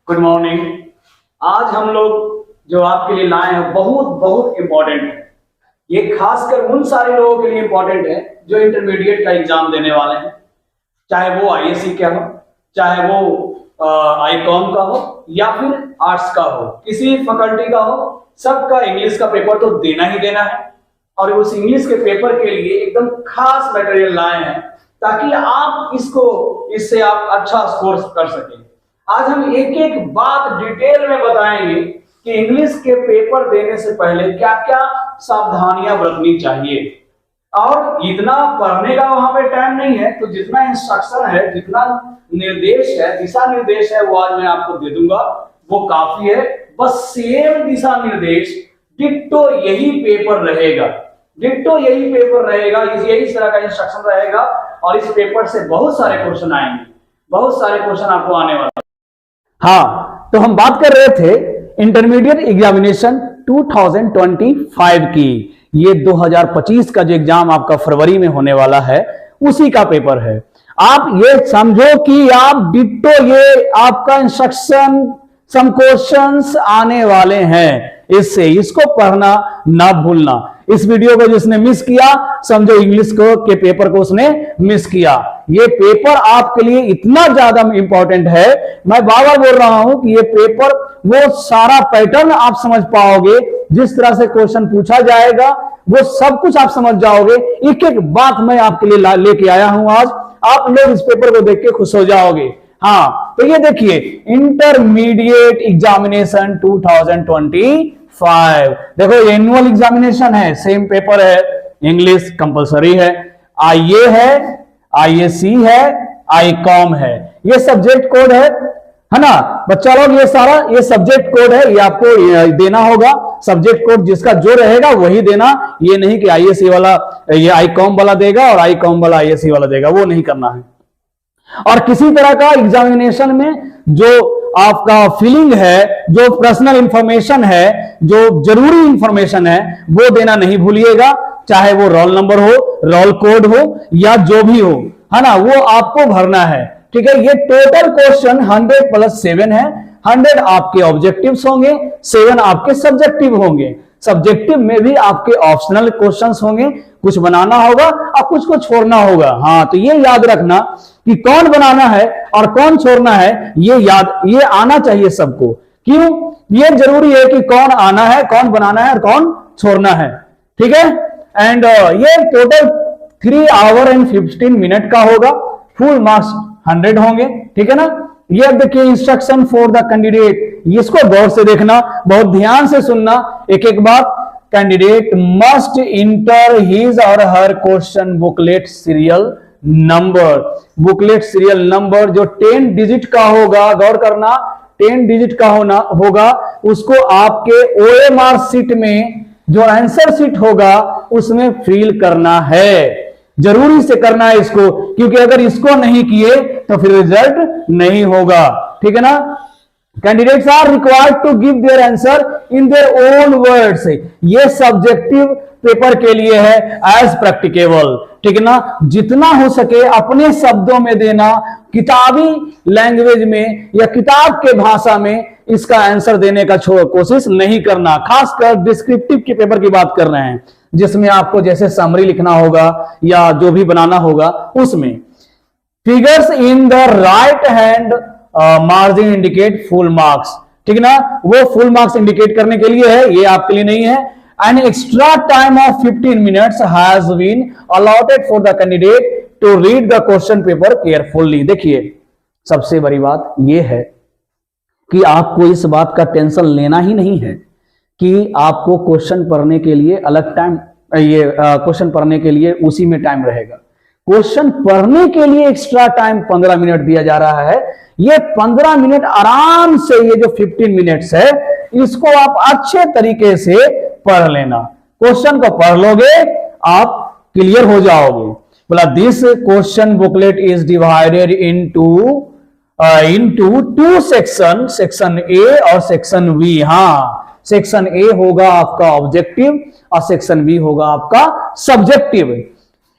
Good morning. आज हम लोग जो आपके लिए लाए हैं बहुत बहुत इंपॉर्टेंट है। ये खासकर उन सारे लोगों के लिए इंपॉर्टेंट है जो इंटरमीडिएट का एग्जाम देने वाले हैं, चाहे वो आईएससी का हो, चाहे वो आईकॉम का हो या फिर आर्ट्स का हो, किसी फैकल्टी का हो, सबका इंग्लिश का पेपर तो देना ही देना है। और उस इंग्लिश के पेपर के लिए एकदम खास मटेरियल लाए हैं ताकि आप इससे आप अच्छा स्कोर कर सकें। आज हम एक एक बात डिटेल में बताएंगे कि इंग्लिश के पेपर देने से पहले क्या क्या सावधानियां बरतनी चाहिए। और इतना पढ़ने का वहां पे टाइम नहीं है, तो जितना इंस्ट्रक्शन है, जितना निर्देश है, दिशा निर्देश है, वो आज मैं आपको दे दूंगा, वो काफी है। बस सेम दिशा निर्देश डिट्टो यही पेपर रहेगा, डिट्टो यही पेपर रहेगा, यही तरह का इंस्ट्रक्शन रहेगा। और इस पेपर से बहुत सारे क्वेश्चन आएंगे, बहुत सारे क्वेश्चन आपको आने वाले। हाँ, तो हम बात कर रहे थे इंटरमीडिएट एग्जामिनेशन 2025 की। ये 2025 का जो एग्जाम आपका फरवरी में होने वाला है उसी का पेपर है। आप ये समझो कि आप डिट्टो ये आपका इंस्ट्रक्शन सम क्वेश्चंस आने वाले हैं, इससे इसको पढ़ना ना भूलना। इस वीडियो को जिसने मिस किया समझो इंग्लिश को के पेपर को उसने मिस किया। ये पेपर आपके लिए इतना ज्यादा इंपॉर्टेंट है, मैं बार बार बोल रहा हूं कि ये पेपर वो सारा पैटर्न आप समझ पाओगे, जिस तरह से क्वेश्चन पूछा जाएगा वो सब कुछ आप समझ जाओगे। एक एक बात मैं आपके लिए लेके आया हूं आज, आप लोग इस पेपर को देख के खुश हो जाओगे। हाँ, तो ये देखिए इंटरमीडिएट एग्जामिनेशन 2025, देखो एनुअल एग्जामिनेशन है, सेम पेपर है, इंग्लिश कंपलसरी है, आईए है, आईएससी है, आईकॉम है, ये सब्जेक्ट कोड है ना बच्चा लोग। ये सारा ये सब्जेक्ट कोड है, ये आपको देना होगा। सब्जेक्ट कोड जिसका जो रहेगा वही देना, ये नहीं कि आईएससी वाला ये आईकॉम वाला देगा और आईकॉम वाला आईएससी वाला देगा, वो नहीं करना है। और किसी तरह का एग्जामिनेशन में जो आपका फीलिंग है, जो पर्सनल इंफॉर्मेशन है, जो जरूरी इंफॉर्मेशन है, वो देना नहीं भूलिएगा, चाहे वो रोल नंबर हो, रोल कोड हो या जो भी हो, है ना, वो आपको भरना है। ठीक है, ये टोटल क्वेश्चन 100 + 7 है। 100 आपके ऑब्जेक्टिव्स होंगे, 7 आपके सब्जेक्टिव होंगे। सब्जेक्टिव में भी आपके ऑप्शनल क्वेश्चंस होंगे, कुछ बनाना होगा और कुछ को छोड़ना होगा। हाँ, तो ये याद रखना कि कौन बनाना है और कौन छोड़ना है, ये आना चाहिए सबको। क्यों? ये जरूरी है कि कौन आना है, कौन बनाना है और कौन छोड़ना है। ठीक है, एंड ये टोटल 3 आवर एंड 15 मिनट का होगा। फुल मार्क्स 100 होंगे। ठीक है ना। ये देखिए इंस्ट्रक्शन फॉर द कैंडिडेट, इसको गौर से देखना, बहुत ध्यान से सुनना एक एक बात। कैंडिडेट मस्ट इंटर हिज और हर question booklet serial number. Booklet serial number जो 10 डिजिट का होगा, गौर करना, 10 डिजिट का होगा, उसको आपके ओएमआर सीट में जो आंसर सीट होगा उसमें फिल करना है। जरूरी से करना है इसको, क्योंकि अगर इसको नहीं किए तो फिर रिजल्ट नहीं होगा। ठीक है ना। Candidates are required to give their answer in their own words. ये सब्जेक्टिव पेपर के लिए है, एज प्रैक्टिकेबल। ठीक है ना, जितना हो सके अपने शब्दों में देना, किताबी लैंग्वेज में या किताब के भाषा में इसका आंसर देने का कोशिश नहीं करना। खासकर डिस्क्रिप्टिव के पेपर की बात कर रहे हैं, जिसमें आपको जैसे समरी लिखना होगा या जो भी बनाना होगा उसमें। Figures in the right hand margin indicate full marks. ठीक है ना, वो फुल मार्क्स इंडिकेट करने के लिए है, ये आपके लिए नहीं है। An extra time of 15 minutes has been allotted for the candidate to read the question paper carefully. देखिए सबसे बड़ी बात यह है कि आपको इस बात का टेंशन लेना ही नहीं है कि आपको क्वेश्चन पढ़ने के लिए अलग टाइम, ये क्वेश्चन पढ़ने के लिए उसी में टाइम रहेगा। क्वेश्चन पढ़ने के लिए एक्स्ट्रा टाइम 15 मिनट दिया जा रहा है। ये 15 मिनट आराम से, ये जो 15 मिनट्स है, इसको आप अच्छे तरीके से पढ़ लेना। क्वेश्चन को पढ़ लोगे आप क्लियर हो जाओगे। बोला this question booklet is divided into 2 section, section A और सेक्शन बी। हाँ, सेक्शन ए होगा आपका ऑब्जेक्टिव और सेक्शन बी होगा आपका subjective.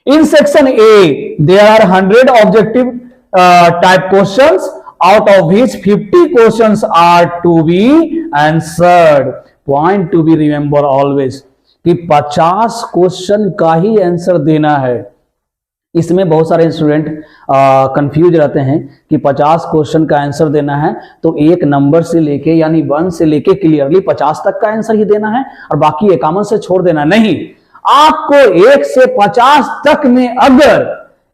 In section A there are 100 objective type questions out of which 50 questions are to be answered. Point to be remember always कि 50 question का ही answer देना है। इसमें बहुत सारे स्टूडेंट कंफ्यूज रहते हैं कि 50 क्वेश्चन का आंसर देना है तो एक नंबर से लेके यानी 1 से लेके क्लियरली 50 तक का आंसर ही देना है और बाकी 51 से छोड़ देना नहीं। आपको 1 से 50 तक में अगर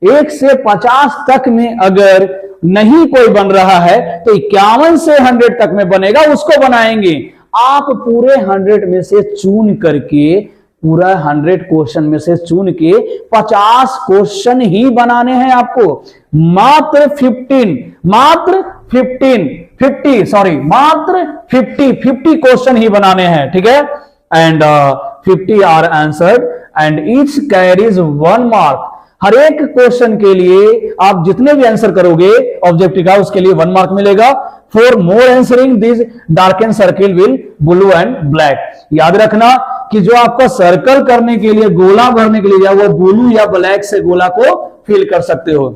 1 से 50 तक में अगर नहीं कोई बन रहा है तो 51 से 100 तक में बनेगा, उसको बनाएंगे। आप पूरे 100 में से चुन करके, पूरा 100 क्वेश्चन में से चुन के 50 क्वेश्चन ही बनाने हैं आपको। मात्र 50 क्वेश्चन ही बनाने हैं, ठीक है। And 50 are answered and each carries 1 mark. हर एक क्वेश्चन के लिए आप जितने भी आंसर करोगे ऑब्जेक्टिव का, उसके लिए 1 मार्क मिलेगा। For more answering this darken circle will blue and black. याद रखना कि जो आपका सर्कल करने के लिए, गोला भरने के लिए, या वो ब्लू या ब्लैक से गोला को फिल कर सकते हो।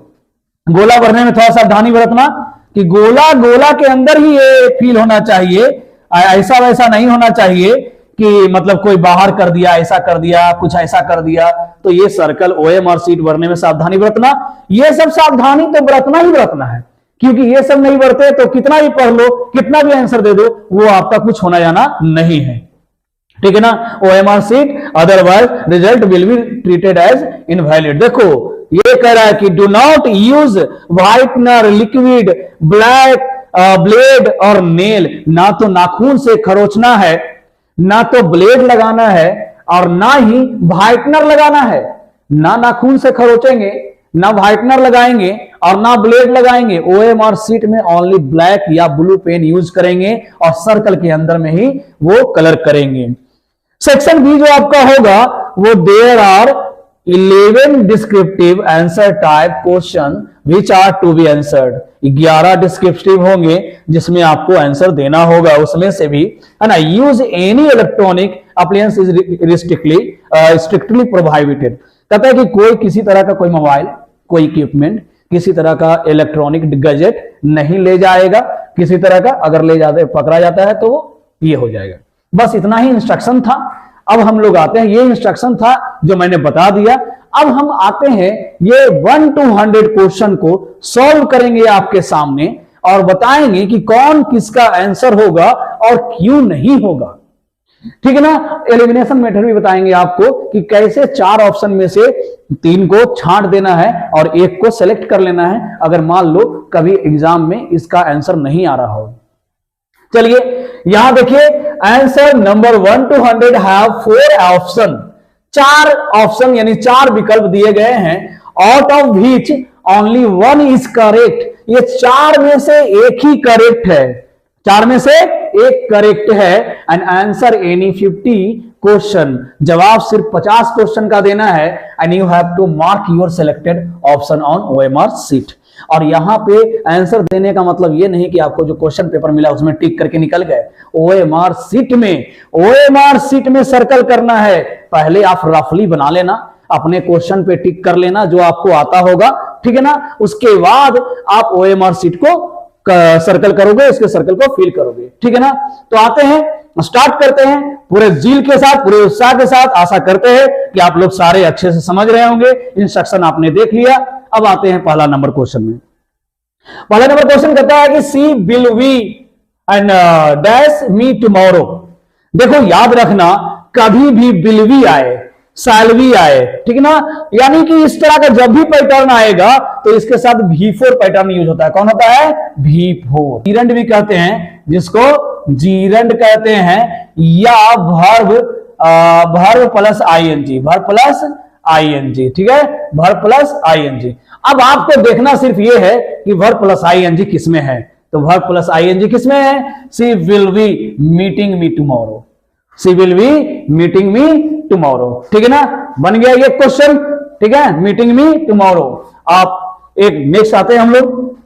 गोला भरने में थोड़ा सावधानी बरतना कि गोला के अंदर ही ये फील होना चाहिए, ऐसा वैसा नहीं होना चाहिए कि मतलब कोई बाहर कर दिया, ऐसा कर दिया, कुछ ऐसा कर दिया। तो ये सर्कल ओएमआर सीट भरने में सावधानी बरतना। ये सब सावधानी तो बरतना ही बरतना है, क्योंकि ये सब नहीं बरते तो कितना भी पढ़ लो, कितना भी आंसर दे दो, वो आपका कुछ होना जाना नहीं है, ठीक है ना। OMR sheet otherwise result will be treated as invalid. देखो ये कह रहा है कि do not use whitener, liquid, black blade और नेल। ना तो नाखून से खरोचना है, ना तो ब्लेड लगाना है, और ना ही व्हाइटनर लगाना है। ना नाखून से खरोचेंगे, ना व्हाइटनर लगाएंगे और ना ब्लेड लगाएंगे। ओएमआर सीट में ओनली ब्लैक या ब्लू पेन यूज करेंगे और सर्कल के अंदर में ही वो कलर करेंगे। सेक्शन बी जो आपका होगा वो there are 11 descriptive answer type question which are to be answered. 11 descriptive होंगे जिसमें आपको आंसर देना होगा, उसमें से भी, है ना। Use any electronic appliance is strictly prohibited. कहता है कि कोई किसी तरह का कोई मोबाइल, कोई इक्विपमेंट, किसी तरह का इलेक्ट्रॉनिक गैजेट नहीं ले जाएगा। किसी तरह का अगर ले जाते पकड़ा जाता है तो वो ये हो जाएगा। बस इतना ही इंस्ट्रक्शन था। अब हम लोग आते हैं, ये इंस्ट्रक्शन था जो मैंने बता दिया। अब हम आते हैं ये 1 to 100 क्वेश्चन को सॉल्व करेंगे आपके सामने और बताएंगे कि कौन किसका आंसर होगा और क्यों नहीं होगा, ठीक है ना। एलिमिनेशन मेथड भी बताएंगे आपको कि कैसे 4 ऑप्शन में से 3 को छांट देना है और 1 को सेलेक्ट कर लेना है अगर मान लो कभी एग्जाम में इसका आंसर नहीं आ रहा हो। चलिए यहां देखिए, answer number 1 to 100 have 4 option. 4 option यानी 4 विकल्प दिए गए हैं। Out of which only 1 is correct. ये 4 में से एक ही करेक्ट है, 4 में से एक करेक्ट है। And answer any 50 question. जवाब सिर्फ 50 क्वेश्चन का देना है। And you have to mark your selected option on OMR sheet. और यहां पे आंसर देने का मतलब ये नहीं कि आपको जो क्वेश्चन पेपर मिला उसमें टिक करके निकल गए। ओएमआर सीट में सर्कल करना है। पहले आप रफली बना लेना, अपने क्वेश्चन पे टिक कर लेना जो आपको आता होगा, ठीक है ना। उसके बाद आप ओएमआर सीट को सर्कल करोगे, उसके सर्कल को फिल करोगे, ठीक है ना। तो आते हैं, स्टार्ट करते हैं पूरे जील के साथ, पूरे उत्साह के साथ। आशा करते हैं कि आप लोग सारे अच्छे से समझ रहे होंगे। इंस्ट्रक्शन आपने देख लिया। अब आते हैं पहला नंबर क्वेश्चन में। पहला नंबर क्वेश्चन कहता है कि she will be and dash me tomorrow. देखो याद रखना, कभी भी विल वी आए, शैल वी आए, ठीक है ना, यानी कि इस तरह का जब भी पैटर्न आएगा तो इसके साथ V4 पैटर्न यूज होता है। कौन होता है? V4। जीरंड भी कहते हैं, जिसको जीरंड कहते हैं, या verb plus ING, verb plus ING, ठीक है, वर्ब प्लस आईएनजी। अब आपको देखना सिर्फ ये है कि वर्ब प्लस आईएनजी किसमें है। तो वर्ब प्लस आईएनजी किसमें है? She will be meeting me tomorrow, she will be meeting me tomorrow, ठीक है ना। बन गया ये क्वेश्चन, ठीक है, मीटिंग मी टुमारो। आप एक नेक्स्ट आते हैं हम लोग,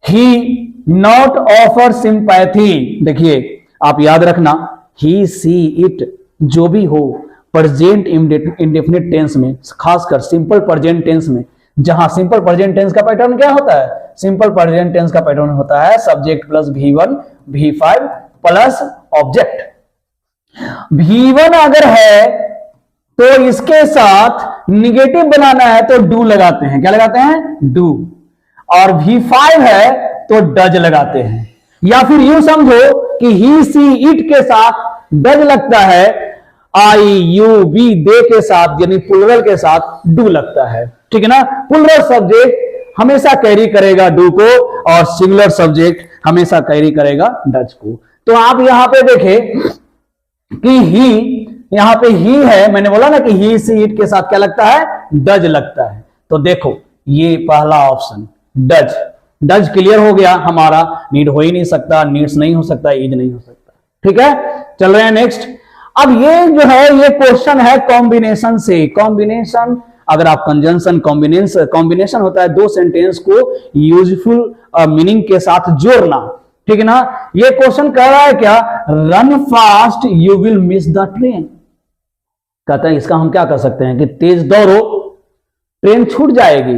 ही नॉट ऑफर सिंपैथी। देखिए आप याद रखना, ही सी इट जो भी हो प्रेजेंट इंडेफिनिट टेंस में, खासकर सिंपल प्रेजेंट टेंस में, जहां सिंपल प्रेजेंट टेंस का पैटर्न क्या होता है? सिंपल प्रेजेंट टेंस का पैटर्न होता है subject plus V1 V5 plus object. V1 अगर है तो इसके साथ निगेटिव बनाना है तो डू लगाते हैं, क्या लगाते हैं, डू। और V5 है तो डज लगाते हैं, या फिर यूं समझो कि ही सी इट के साथ डज लगता है, आई यू वी दे के साथ यानी प्लूरल के साथ डू लगता है, ठीक है ना। प्लूरल सब्जेक्ट हमेशा कैरी करेगा डू को और सिंगुलर सब्जेक्ट हमेशा कैरी करेगा डज को। तो आप यहां पे देखें कि ही, यहां पे ही है, मैंने बोला ना कि ही सी इट के साथ क्या लगता है, डज लगता है। तो देखो ये पहला ऑप्शन डज, डज क्लियर हो गया हमारा, नीड हो ही नहीं सकता, नीड्स नहीं हो सकता, इज नहीं हो सकता, ठीक है। चल रहे हैं नेक्स्ट। अब ये जो है ये क्वेश्चन है कॉम्बिनेशन से। कॉम्बिनेशन, अगर आप कंजंक्शन कॉम्बिनेशन होता है दो सेंटेंस को यूजफुल मीनिंग के साथ जोड़ना, ठीक है ना। ये क्वेश्चन कह रहा है क्या, run fast you will miss the train. कहता है इसका हम क्या कर सकते हैं कि तेज दौड़ो ट्रेन छूट जाएगी,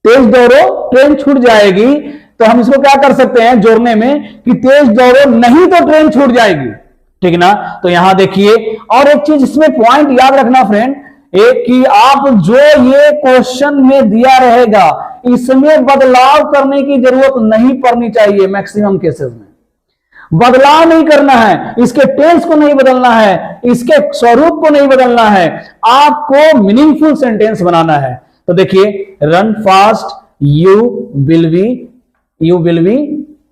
तेज दौड़ो ट्रेन छूट जाएगी। तो हम इसको क्या कर सकते हैं जोड़ने में कि तेज दौड़ो नहीं तो ट्रेन छूट जाएगी, ठीक है ना। तो यहां देखिए, और एक चीज इसमें पॉइंट याद रखना फ्रेंड, एक कि आप जो ये क्वेश्चन में दिया रहेगा इसमें बदलाव करने की जरूरत नहीं पड़नी चाहिए। मैक्सिमम केसेस में बदलाव नहीं करना है, इसके टेंस को नहीं बदलना है, इसके स्वरूप को नहीं बदलना है, आपको मीनिंगफुल सेंटेंस बनाना है। तो देखिए run fast you will be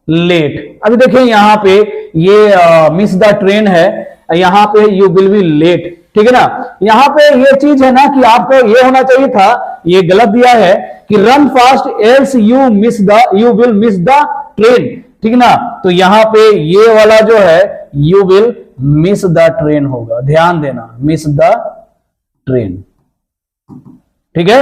late. अभी देखिए यहां पे ये मिस द ट्रेन है, यहां पे यू विल बी लेट, ठीक है ना। यहां पे ये चीज है ना कि आपको ये होना चाहिए था, ये गलत दिया है कि run fast else you will miss the train, ठीक है ना। तो यहां पे ये वाला जो है you will miss the train होगा, ध्यान देना, मिस द ट्रेन, ठीक है।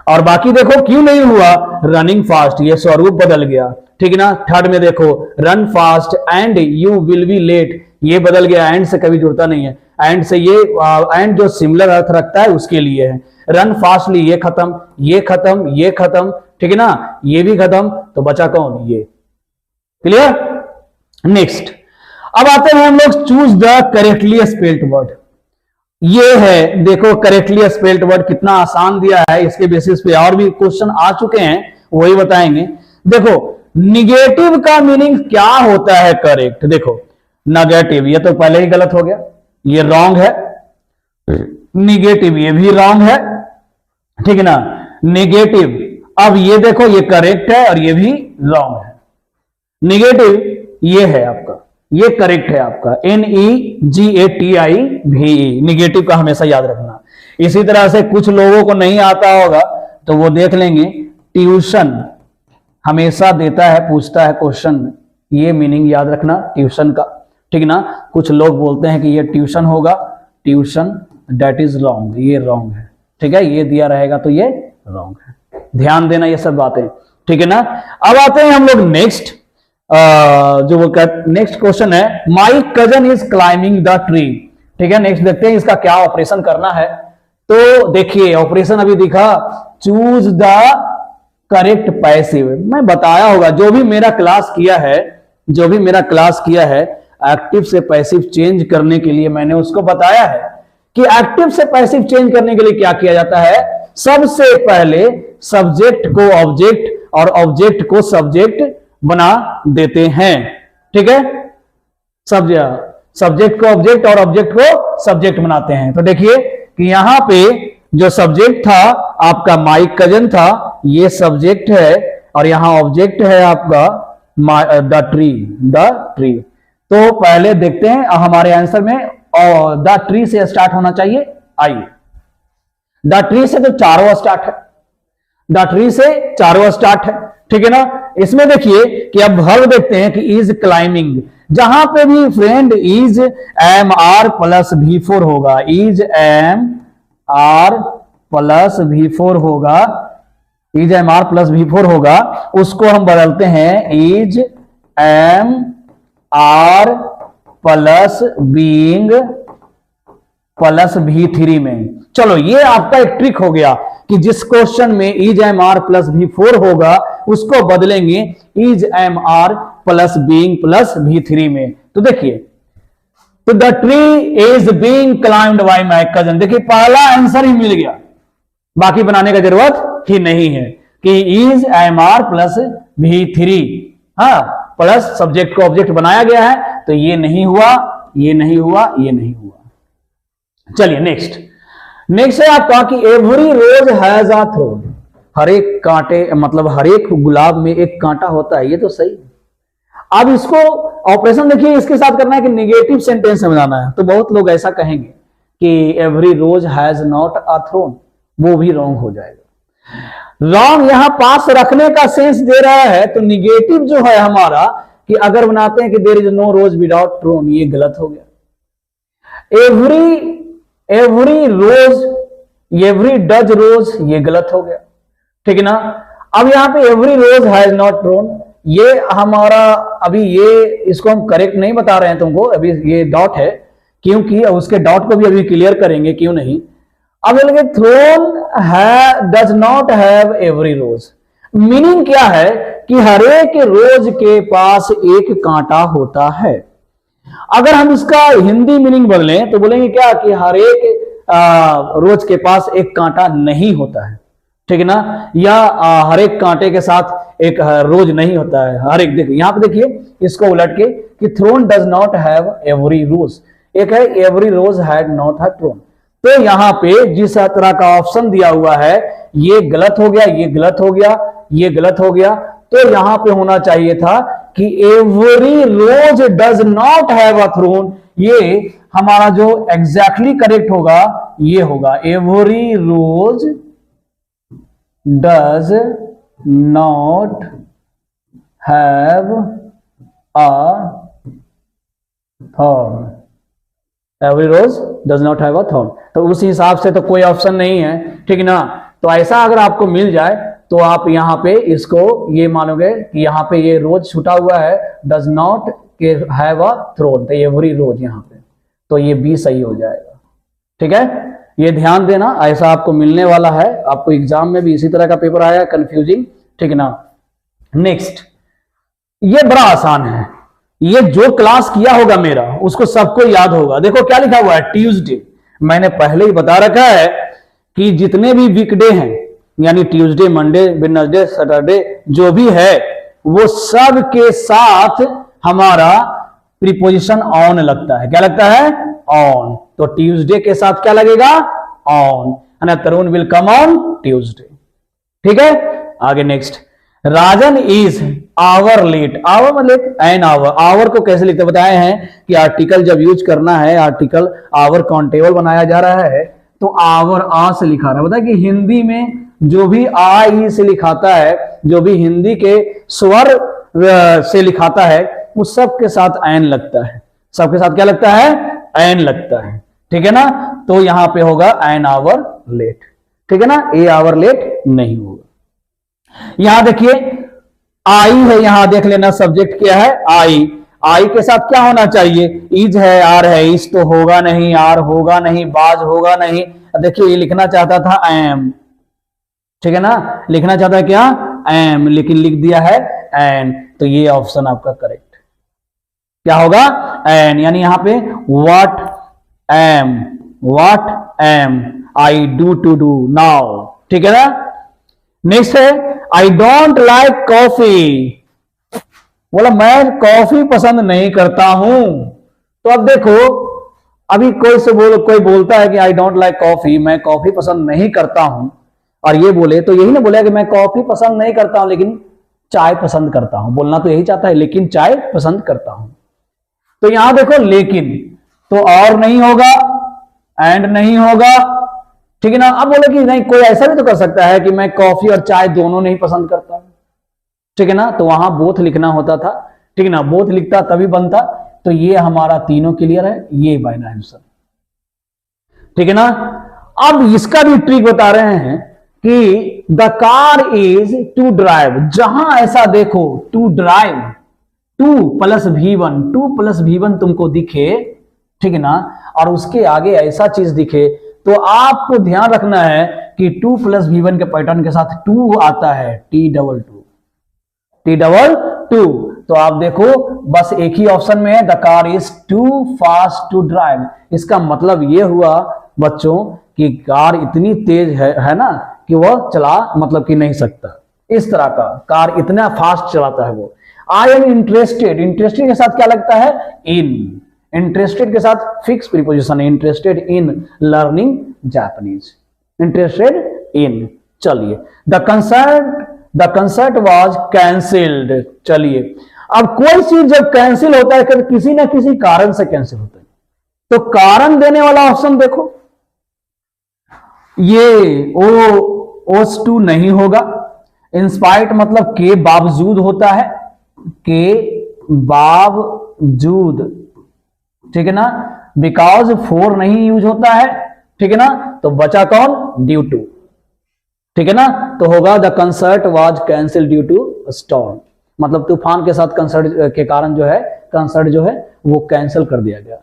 और बाकी देखो क्यों नहीं हुआ, रनिंग फास्ट, ये स्वरूप बदल गया, ठीक है ना। थर्ड में देखो run fast and you will be late, ये बदल गया, एंड से कभी जुड़ता नहीं है, एंड से ये एंड जो सिमिलर अर्थ रखता है उसके लिए है। रन फास्टली ये खत्म, ये खत्म, ये खत्म, ठीक है ना, ये भी खत्म, तो बचा कौन, ये। क्लियर। नेक्स्ट अब आते हैं हम लोग choose the correctly spelled word. ये है देखो करेक्टली स्पेल्ड वर्ड कितना आसान दिया है, इसके बेसिस पे और भी क्वेश्चन आ चुके हैं, वही बताएंगे। देखो निगेटिव का मीनिंग क्या होता है करेक्ट, देखो नेगेटिव ये तो पहले ही गलत हो गया, ये रॉन्ग है, निगेटिव ये भी रॉन्ग है, ठीक है ना। नेगेटिव, अब ये देखो ये करेक्ट है और ये भी रॉन्ग है। निगेटिव ये है आपका, ये करेक्ट है आपका, NEGATIVE, निगेटिव का हमेशा याद रखना। इसी तरह से कुछ लोगों को नहीं आता होगा तो वो देख लेंगे, ट्यूशन हमेशा देता है, पूछता है क्वेश्चन में, ये मीनिंग याद रखना ट्यूशन का, ठीक ना। कुछ लोग बोलते हैं कि ये ट्यूशन होगा, ट्यूशन दैट इज रॉन्ग, ये रॉन्ग है, ठीक है, ये दिया रहेगा तो ये रॉन्ग है, ध्यान देना ये सब बातें, ठीक है ना। अब आते हैं हम लोग नेक्स्ट, जो वो नेक्स्ट क्वेश्चन है, my cousin is climbing the tree, ठीक है। नेक्स्ट देखते हैं इसका क्या ऑपरेशन करना है। तो देखिए ऑपरेशन अभी दिखा, चूज द करेक्ट पैसिव। मैं बताया होगा, जो भी मेरा क्लास किया है एक्टिव से पैसिव चेंज करने के लिए मैंने उसको बताया है कि एक्टिव से पैसिव चेंज करने के लिए क्या किया जाता है, सबसे पहले सब्जेक्ट को ऑब्जेक्ट और ऑब्जेक्ट को सब्जेक्ट बना देते हैं, ठीक है। सब्जेक्ट को ऑब्जेक्ट और ऑब्जेक्ट को सब्जेक्ट बनाते हैं। तो देखिए कि यहां पे जो सब्जेक्ट था आपका माई कजन था, ये सब्जेक्ट है, और यहां ऑब्जेक्ट है आपका द ट्री। तो पहले देखते हैं हमारे आंसर में द ट्री से स्टार्ट होना चाहिए, आइए। द ट्री से तो चारों स्टार्ट है, द ट्री से चारों स्टार्ट है, ठीक है ना। इसमें देखिए कि अब वर्ब देखते हैं कि इज क्लाइंबिंग, जहां पे भी friend is am are plus V4 होगा, is am are plus V4 होगा, is am are plus V4 होगा, उसको हम बदलते हैं is am are plus being plus V3 में। चलो ये आपका एक ट्रिक हो गया कि जिस क्वेश्चन में is am are plus V4 होगा उसको बदलेंगे is am are plus being plus V3 में। तो देखिए, तो the tree is being climbed by my cousin. देखिए पहला आंसर ही मिल गया, बाकी बनाने का जरूरत ही नहीं है कि is am are plus V3, हाँ, प्लस सब्जेक्ट को ऑब्जेक्ट बनाया गया है, तो ये नहीं हुआ, ये नहीं हुआ, ये नहीं हुआ। चलिए नेक्स्ट है आपका कि every rose has a thorn. हर एक कांटे, मतलब हर एक गुलाब में एक कांटा होता है, ये तो सही है। अब इसको ऑपरेशन देखिए, इसके साथ करना है कि निगेटिव सेंटेंस में बनाना है। तो बहुत लोग ऐसा कहेंगे कि every rose has not a thorn, वो भी रॉन्ग हो जाएगा। रॉन्ग यहां पास रखने का सेंस दे रहा है, तो निगेटिव जो है हमारा कि अगर बनाते हैं कि there is no rose without thorn, ये गलत हो गया। Every rose, every does rose, ये गलत हो गया, ठीक है ना। अब यहां पे every rose has not thorn, ये हमारा अभी ये इसको हम करेक्ट नहीं बता रहे हैं तुमको, अभी ये डॉट है, क्योंकि उसके डॉट को भी अभी क्लियर करेंगे क्यों नहीं। अब लगे thorn does not have every rose, meaning क्या है कि हर एक रोज के पास एक कांटा होता है। अगर हम इसका हिंदी मीनिंग बदलें तो बोलेंगे क्या कि हर एक रोज के पास एक कांटा नहीं होता है, ठीक है ना, या हर एक कांटे के साथ एक रोज नहीं होता है। हर एक, देखिए यहां पे देखिए इसको उलट के कि thorn does not have every rose, एक है every rose had not have thorn. तो यहां पे जिस तरह का ऑप्शन दिया हुआ है ये गलत हो गया, ये गलत हो गया, ये गलत हो गया। तो यहां पे होना चाहिए था कि every rose does not have a thorn, ये हमारा जो एग्जैक्टली करेक्ट होगा ये होगा every rose does not have a thorn, every rose does not have a thorn. तो उस हिसाब से तो कोई ऑप्शन नहीं है, ठीक है ना। तो ऐसा अगर आपको मिल जाए तो आप यहां पे इसको ये मानोगे कि यहां पे ये रोज छूटा हुआ है, डज नॉट के हैव अ थ्रोन, तो एवरी रोज यहां पे, तो ये बी सही हो जाएगा, ठीक है। ये ध्यान देना, ऐसा आपको मिलने वाला है, आपको एग्जाम में भी इसी तरह का पेपर आया कंफ्यूजिंग, ठीक है ना। नेक्स्ट, ये बड़ा आसान है, ये जो क्लास किया होगा मेरा उसको सबको याद होगा। देखो क्या लिखा हुआ है, ट्यूसडे। मैंने पहले ही बता रखा है कि जितने भी वीकडे हैं, यानी ट्यूसडे, मंडे, वेडनेसडे, सैटरडे, जो भी है वो सब के साथ हमारा प्रीपोजिशन ऑन लगता है। क्या लगता है? ऑन। तो ट्यूसडे के साथ क्या लगेगा? ऑन, है Tarun will come on Tuesday, ठीक है। आगे next, Rajan is hour late. Hour मतलब एन आवर। आवर को कैसे लिखते बताए हैं कि आर्टिकल जब यूज करना है, आर्टिकल आवर काउंटेबल बनाया जा रहा है तो आवर आ से लिखा रहा है। बताया कि हिंदी में जो भी आ ई से लिखाता है, जो भी हिंदी के स्वर से लिखाता है, उस सब के साथ एन लगता है। सबके साथ क्या लगता है? एन लगता है, ठीक है ना। तो यहां पे होगा एन आवर लेट, ठीक है ना, ए आवर लेट नहीं होगा। यहां देखिए आई है, यहां देख लेना सब्जेक्ट क्या है, आई। आई के साथ क्या होना चाहिए? इज है, आर है। इज तो होगा नहीं, आर होगा नहीं, बाज होगा नहीं। देखिए ये लिखना चाहता था एम, ठीक है ना, लिखना चाहता है क्या? एम, लेकिन लिख दिया है एन। तो ये ऑप्शन आपका करेक्ट क्या होगा? एन। यानी यहां पे what am I do to do now, ठीक है ना। नेक्स्ट है आई डोंट लाइक कॉफी। बोला मैं कॉफी पसंद नहीं करता हूं। तो अब देखो, अभी कोई बोलता है कि आई डोंट लाइक कॉफी, मैं कॉफी पसंद नहीं करता हूं, और ये बोले तो यही ना बोले कि मैं कॉफी पसंद नहीं करता हूं लेकिन चाय पसंद करता हूं। बोलना तो यही चाहता है, लेकिन चाय पसंद करता हूं। तो यहां देखो लेकिन, तो और नहीं होगा, एंड नहीं होगा, ठीक है ना। अब बोले कि नहीं, कोई ऐसा भी तो कर सकता है कि मैं कॉफी और चाय दोनों नहीं पसंद करता, ठीक है ना। तो वहां बोथ लिखना होता था, ठीक है ना, बोथ लिखता तभी बनता। तो ये हमारा तीनों क्लियर है, ये बाइनरी आंसर, ठीक है ना। अब इसका भी ट्रिक बता रहे हैं कि the car is to drive. जहां ऐसा देखो टू ड्राइव, 2 + V1, 2 + V1 तुमको दिखे, ठीक है ना, और उसके आगे ऐसा चीज दिखे, तो आपको ध्यान रखना है कि 2 + V1 के पैटर्न के साथ 2 आता है, T22, T22। तो आप देखो बस एक ही ऑप्शन में है, the car is too fast to drive. इसका मतलब ये हुआ बच्चों कि कार इतनी तेज है ना कि वह चला मतलब कि नहीं सकता। इस तरह का कार इतना फास्ट चलाता है वो। आई एम इंटरेस्टेड, इंटरेस्टेड के साथ क्या लगता है? इन। इंटरेस्टेड के साथ फिक्स प्रीपोजिशन है, interested in learning Japanese, interested in. चलिए, द कंसर्ट वाज कैंसिल्ड। चलिए, अब कोई चीज जब कैंसिल होता है तो किसी ना किसी कारण से कैंसिल होता है, तो कारण देने वाला ऑप्शन देखो, ये ओस टू नहीं होगा। इंस्पाइट मतलब के बावजूद होता है, के बावजूद, ठीक है ना। बिकॉज फोर नहीं यूज होता है, ठीक है ना। तो बचा कौन? ड्यू टू, ठीक है ना। तो होगा the concert was cancel due to storm, मतलब तूफान के साथ कंसर्ट के कारण जो है कंसर्ट जो है वो कैंसिल कर दिया गया।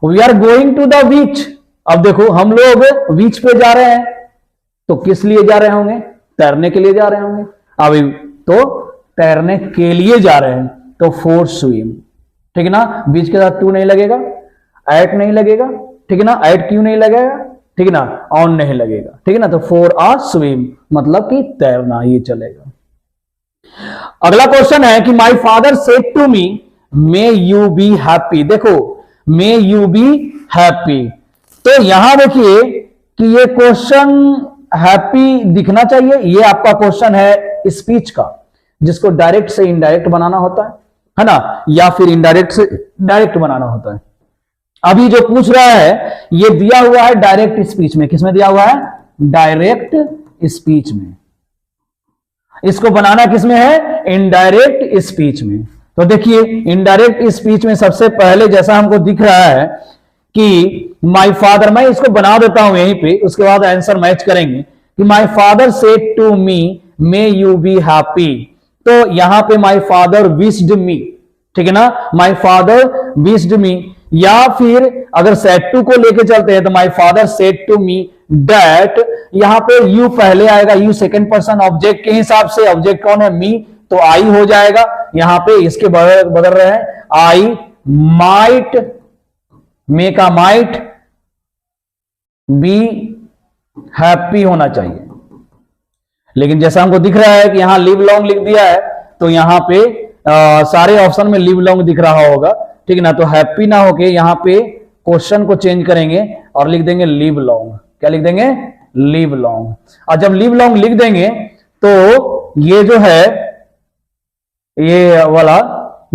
We are going to the beach. अब देखो हम लोग बीच पे जा रहे हैं, तो किस लिए जा रहे होंगे? तैरने के लिए जा रहे होंगे। अभी तो तैरने के लिए जा रहे हैं, तो फोर स्विम, ठीक है ना। बीच के साथ टू नहीं लगेगा, एट नहीं लगेगा, ठीक है ना। एट क्यों नहीं लगेगा? ठीक है ना, ऑन नहीं लगेगा, ठीक है ना। तो फोर आर स्विम मतलब कि तैरना, ये चलेगा। अगला क्वेश्चन है कि my father said to me may you be happy. देखो मे यू बी हैप्पी, तो यहां देखिए कि ये क्वेश्चन हैप्पी दिखना चाहिए। ये आपका क्वेश्चन है स्पीच का, जिसको डायरेक्ट से इनडायरेक्ट बनाना होता है ना, या फिर इनडायरेक्ट से डायरेक्ट बनाना होता है। अभी जो पूछ रहा है ये दिया हुआ है डायरेक्ट स्पीच में। किसमें दिया हुआ है? डायरेक्ट स्पीच में। इसको बनाना किसमें है? इनडायरेक्ट स्पीच में। तो देखिए इनडायरेक्ट स्पीच में सबसे पहले जैसा हमको दिख रहा है कि माय फादर, मैं इसको बना देता हूं यहीं पे, उसके बाद आंसर मैच करेंगे कि my father said to me may you be happy. तो यहां पे माय फादर विश्ड मी, ठीक है ना। माय फादर विश्ड मी, या फिर अगर सेड टू को लेके चलते हैं तो my father said to me that, यहां पे यू पहले आएगा, यू सेकंड पर्सन ऑब्जेक्ट के हिसाब से, ऑब्जेक्ट कौन है? मी, तो आई हो जाएगा। यहां पे इसके बदल रहे हैं, आई माइट, मे का माइट बी हैप्पी होना चाहिए, लेकिन जैसा हमको दिख रहा है कि यहां लिव लॉन्ग लिख दिया है, तो यहां पे सारे ऑप्शन में लिव लॉन्ग दिख रहा होगा, ठीक है ना। तो हैप्पी ना होके यहां पे क्वेश्चन को चेंज करेंगे और लिख देंगे लिव लॉन्ग। क्या लिख देंगे? Live long. और जब लिव लॉन्ग लिख देंगे तो ये जो है ये वाला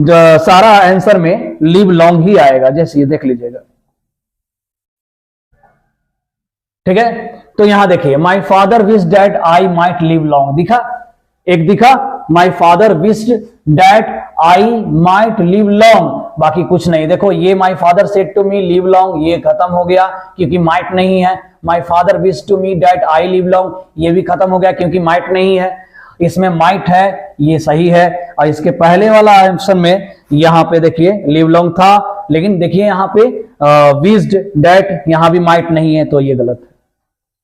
जो सारा आंसर में लिव लॉन्ग ही आएगा, जैसे ये देख लीजिएगा, ठीक है। तो यहां देखिए my father wish that I might live long, दिखा? एक दिखा, my father wish that I might live long, बाकी कुछ नहीं। देखो ये my father said to me live long, ये खत्म हो गया क्योंकि माइट नहीं है। My father wish to me that I live long, ये भी खत्म हो गया क्योंकि माइट नहीं है। इसमें माइट है, ये सही है। और इसके पहले वाला ऑप्शन में यहां पे देखिए लिव लॉन्ग था, लेकिन देखिए यहां पे विश्ड दैट, यहां भी माइट नहीं है, तो ये गलत है,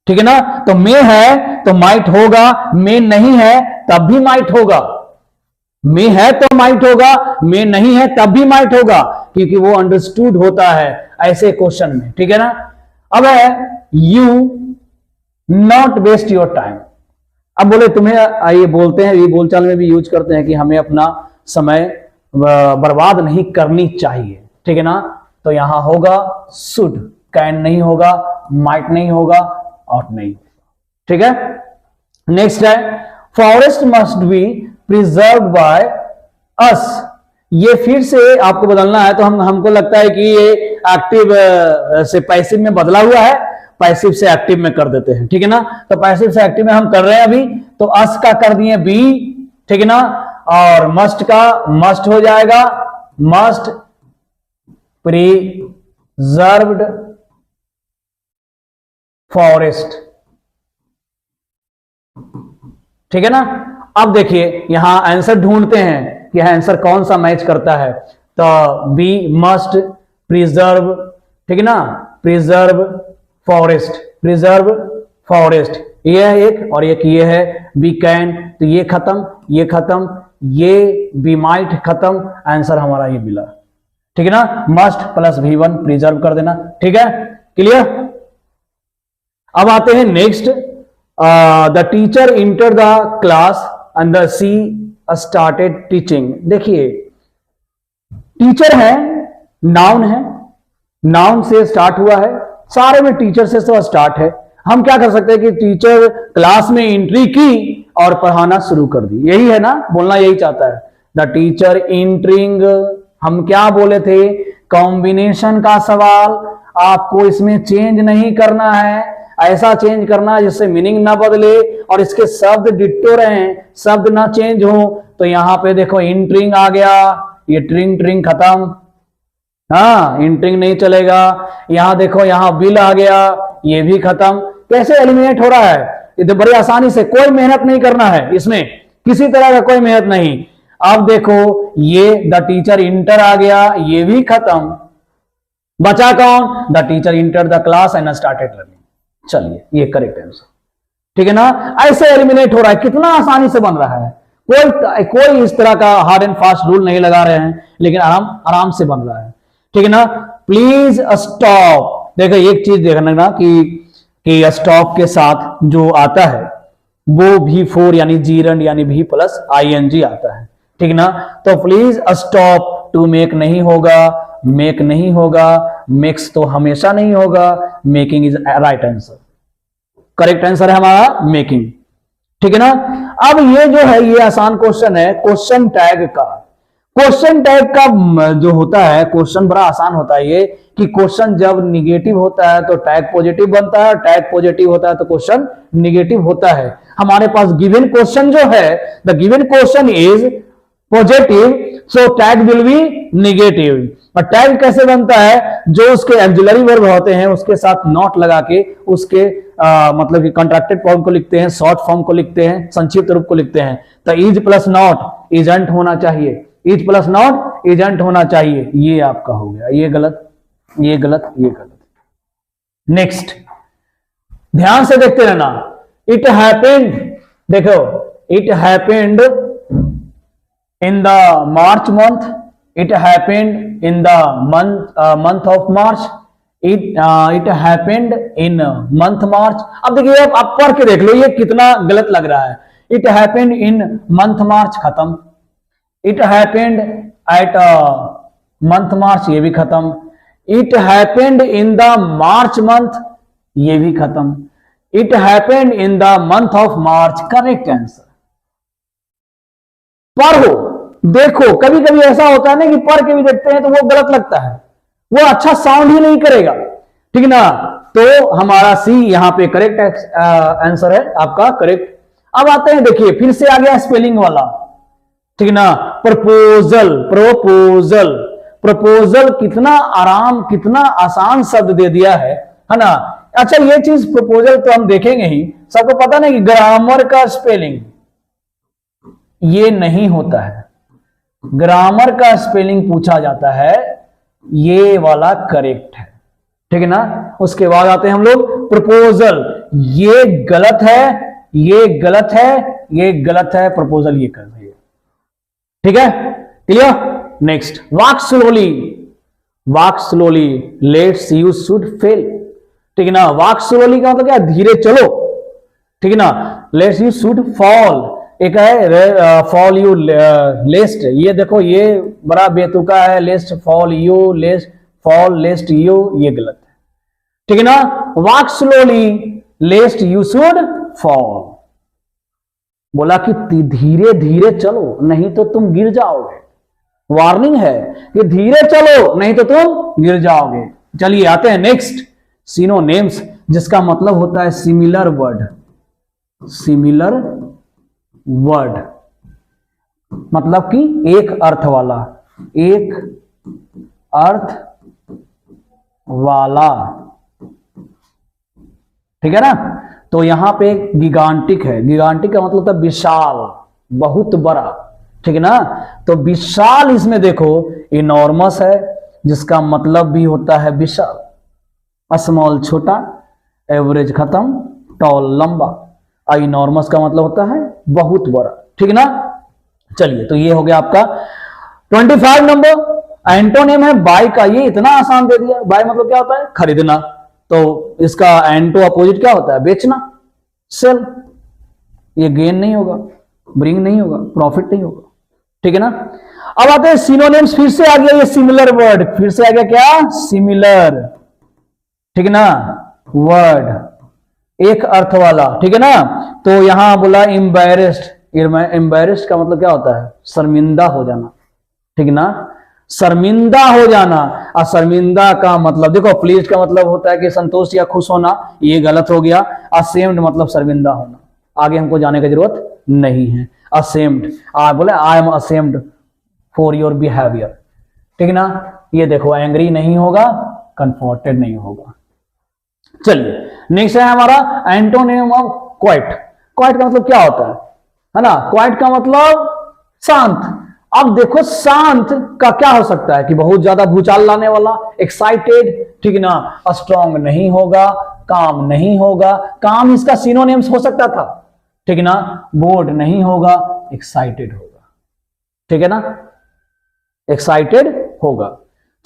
ठीक है ना। तो मे है तो माइट होगा, मे नहीं है तब भी माइट होगा। मे है तो माइट होगा, मे नहीं है तब भी माइट होगा, क्योंकि वो अंडरस्टूड होता है ऐसे क्वेश्चन में, ठीक है ना। अब है you not waste your time. अब बोले तुम्हें, ये बोलते हैं, ये बोलचाल में भी यूज करते हैं कि हमें अपना समय बर्बाद नहीं करनी चाहिए, ठीक है ना। तो यहां होगा शुड, कैन नहीं होगा, माइट नहीं होगा, ऑट नहीं, ठीक है। नेक्स्ट है forest must be preserve by us. ये फिर से आपको बदलना है, तो हमको लगता है कि ये एक्टिव से पैसिव में बदला हुआ है, पैसिव से एक्टिव में कर देते हैं, ठीक है ना। तो पैसिव से एक्टिव में हम कर रहे हैं अभी, तो अस का कर दिए बी, ठीक है ना। और मस्ट का मस्ट हो जाएगा, मस्ट प्रिजर्व्ड फॉरेस्ट, ठीक है ना। अब देखिए यहां आंसर ढूंढते हैं कि आंसर कौन सा मैच करता है, तो बी मस्ट प्रिजर्व, ठीक है ना, प्रिजर्व फॉरेस्ट, प्रिजर्व फॉरेस्ट, ये है एक, और एक ये है बी कैन, तो ये खत्म, ये खत्म, ये बी माइट खत्म, आंसर हमारा ये मिला। ठीक है ना, मस्ट प्लस V1 प्रिजर्व कर देना। ठीक है, क्लियर। अब आते हैं next, the teacher enter the class and the she started teaching. देखिए टीचर है, नाउन है, नाउन से स्टार्ट हुआ है, सारे में टीचर से तो स्टार्ट है। हम क्या कर सकते हैं कि टीचर क्लास में एंट्री की और पढ़ाना शुरू कर दी, यही है ना, बोलना यही चाहता है। द टीचर एंटरिंग, हम क्या बोले थे, कॉम्बिनेशन का सवाल, आपको इसमें चेंज नहीं करना है, ऐसा चेंज करना है जिससे मीनिंग ना बदले और इसके शब्द डिट्टो रहें, शब्द ना चेंज हो। तो यहां पे देखो एंटरिंग आ गया, ये ट्रिंग ट्रिंग खत्म, हाँ एंटरिंग नहीं चलेगा। यहां देखो यहां विल आ गया, ये भी खत्म। कैसे एलिमिनेट हो रहा है, ये तो बड़ी आसानी से, कोई मेहनत नहीं करना है इसमें, किसी तरह का कोई मेहनत नहीं। अब देखो ये द टीचर इंटर आ गया, ये भी खत्म, बचा कौन, the teacher enter the class and started learning. चलिए ये करेक्ट आंसर। ठीक है ना, ऐसे एलिमिनेट हो रहा है, कितना आसानी से बन रहा है, कोई इस तरह का हार्ड एंड फास्ट रूल नहीं लगा रहे हैं, लेकिन आराम से बन रहा है। ठीक है ना, प्लीज स्टॉप। देखो एक चीज देखना ना कि स्टॉप के साथ जो आता है वो V4 यानी जीरंड यानी V प्लस ING आता है। ठीक ना, तो प्लीज स्टॉप, टू मेक नहीं होगा, मेक नहीं होगा, मेक्स तो हमेशा नहीं होगा, making is right answer, correct answer है हमारा मेकिंग। ठीक है ना, अब ये जो है ये आसान क्वेश्चन है, क्वेश्चन टैग का। क्वेश्चन टैग का जो होता है, क्वेश्चन बड़ा आसान होता है ये, कि क्वेश्चन जब निगेटिव होता है तो टैग पॉजिटिव बनता है, टैग पॉजिटिव होता है तो क्वेश्चन निगेटिव होता है। हमारे पास गिवन क्वेश्चन जो है, the given question is positive, so tag will be negative. और टैग कैसे बनता है, जो उसके ऑक्सिलरी वर्ब होते हैं उसके साथ नॉट लगा के उसके मतलब कि कॉन्ट्रैक्टेड फॉर्म को लिखते हैं, शॉर्ट फॉर्म को लिखते हैं, संक्षिप्त रूप को लिखते हैं। तो इज प्लस नॉट इजंट होना चाहिए, इज प्लस नॉट एजेंट होना चाहिए, ये आपका हो गया, ये गलत, ये गलत, ये गलत। नेक्स्ट ध्यान से देखते रहना, इट हैपेंड, देखो it happened in the March month, it happened in the month of March, it happened in month March. अब देखिए आप पढ़ के देख लो ये कितना गलत लग रहा है। इट हैपेंड इन मंथ मार्च खत्म, इट हैपेंड एट मंथ मार्च, ये भी खत्म। It happened in the March month, ये भी खत्म। It happened in the month of March, correct answer. पढ़ो देखो, कभी कभी ऐसा होता है ना कि पढ़ के भी देखते हैं तो वो गलत लगता है, वो अच्छा साउंड ही नहीं करेगा। ठीक ना, तो हमारा सी यहां पे करेक्ट आंसर है आपका, करेक्ट। अब आते हैं, देखिए फिर से आ गया स्पेलिंग वाला। ठीक ना, प्रपोजल, प्रोपोजल, प्रपोजल कितना आराम, कितना आसान शब्द दे दिया है ना। अच्छा ये चीज प्रपोजल तो हम देखेंगे ही, सबको पता नहीं कि ग्रामर का स्पेलिंग ये नहीं होता है, ग्रामर का स्पेलिंग पूछा जाता है, ये वाला करेक्ट है। ठीक है ना, उसके बाद आते हैं हम लोग प्रपोजल, ये गलत है, ये गलत है, ये गलत है, प्रपोजल ये कर रही है। ठीक है, clear. Next, walk slowly, walk slowly, let's you should fail. ठीक है ना, वॉक स्लोली का मतलब क्या, धीरे चलो। ठीक है ना, लेट्स यू शुड फॉल, एक है फॉल यू लेस्ट, ये देखो ये बड़ा बेतुका है, lest fall you, lest fall lest you, ये गलत है। ठीक है ना, walk slowly lest you should fall, बोला कि धीरे धीरे चलो नहीं तो तुम गिर जाओगे, वार्निंग है कि धीरे चलो नहीं तो तुम गिर जाओगे। चलिए आते हैं नेक्स्ट, सिनोनिम्स, जिसका मतलब होता है सिमिलर वर्ड, सिमिलर वर्ड मतलब कि एक अर्थ वाला, एक अर्थ वाला। ठीक है ना, तो यहां पे गिगांटिक है, गिगांटिक का मतलब होता है विशाल, बहुत बड़ा। ठीक है ना, तो विशाल इसमें देखो इनॉर्मस है, जिसका मतलब भी होता है विशाल, स्मॉल छोटा, एवरेज खत्म, टॉल लंबा, इनॉर्मस का मतलब होता है बहुत बड़ा। ठीक है ना, चलिए, तो ये हो गया आपका 25 नंबर। एंटोनिम है बाय का, ये इतना आसान दे दिया। बाय मतलब क्या होता है? खरीदना। तो इसका एंटो अपोजिट क्या होता है? बेचना, सेल। ये गेन नहीं होगा, ब्रिंग नहीं होगा, प्रॉफिट नहीं होगा, ठीक है ना। अब आते हैं सिनोनिम्स। फिर से आ गया ये सिमिलर वर्ड, फिर से आ गया क्या? सिमिलर, ठीक है ना, वर्ड एक अर्थ वाला, ठीक है ना। तो यहां बोला एम्बैरेस्ड। एम्बैरेस्ड का मतलब क्या होता है? शर्मिंदा हो जाना, ठीक है ना, शर्मिंदा हो जाना। और शर्मिंदा का मतलब देखो, प्लीज का मतलब होता है कि संतोष या खुश होना, ये गलत हो गया। असेम्ड मतलब शर्मिंदा होना, आगे हमको जाने की जरूरत नहीं है। असेम्ड, बोले I am ashamed for your behaviour, ठीक है ना। ये देखो, एंग्री नहीं होगा, कंफर्टेड नहीं होगा। चलिए, नेक्स्ट है हमारा एंटोनिम ऑफ क्वाइट। क्वाइट का मतलब क्या होता है ना? क्वाइट का मतलब शांत। अब देखो, शांत का क्या हो सकता है? कि बहुत ज्यादा भूचाल लाने वाला, एक्साइटेड, ठीक है ना। स्ट्रॉन्ग नहीं होगा, काम नहीं होगा। काम इसका सिनोनिम्स हो सकता था, ठीक है ना। बोर्ड नहीं होगा, एक्साइटेड होगा, ठीक है ना, एक्साइटेड होगा।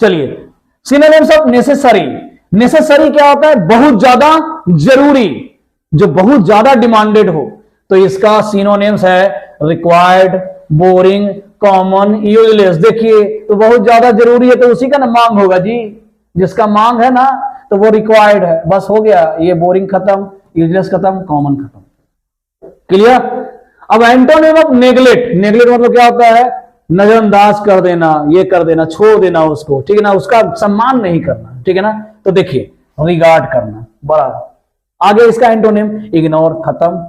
चलिए, सिनोनिम्स ऑफ नेसेसरी। नेसेसरी क्या होता है? बहुत ज्यादा जरूरी, जो बहुत ज्यादा डिमांडेड हो। तो इसका सिनोनिम्स है रिक्वायर्ड, बोरिंग, कॉमन, यूजलेस। देखिए, तो बहुत ज्यादा जरूरी है तो उसी का ना मांग होगा जी। जिसका मांग है ना, तो वो रिक्वायर्ड है, बस हो गया। ये बोरिंग खत्म, यूजलेस खत्म, कॉमन खत्म। क्लियर। अब एंटोनिम ऑफ नेग्लेक्ट। नेग्लेक्ट मतलब क्या होता है? नजरअंदाज कर देना, ये कर देना, छोड़ देना उसको, ठीक है ना, उसका सम्मान नहीं करना, ठीक है ना। तो देखिए, रिगार्ड करना, बड़ा। आगे इसका एंटोनिम इग्नोर, खत्म,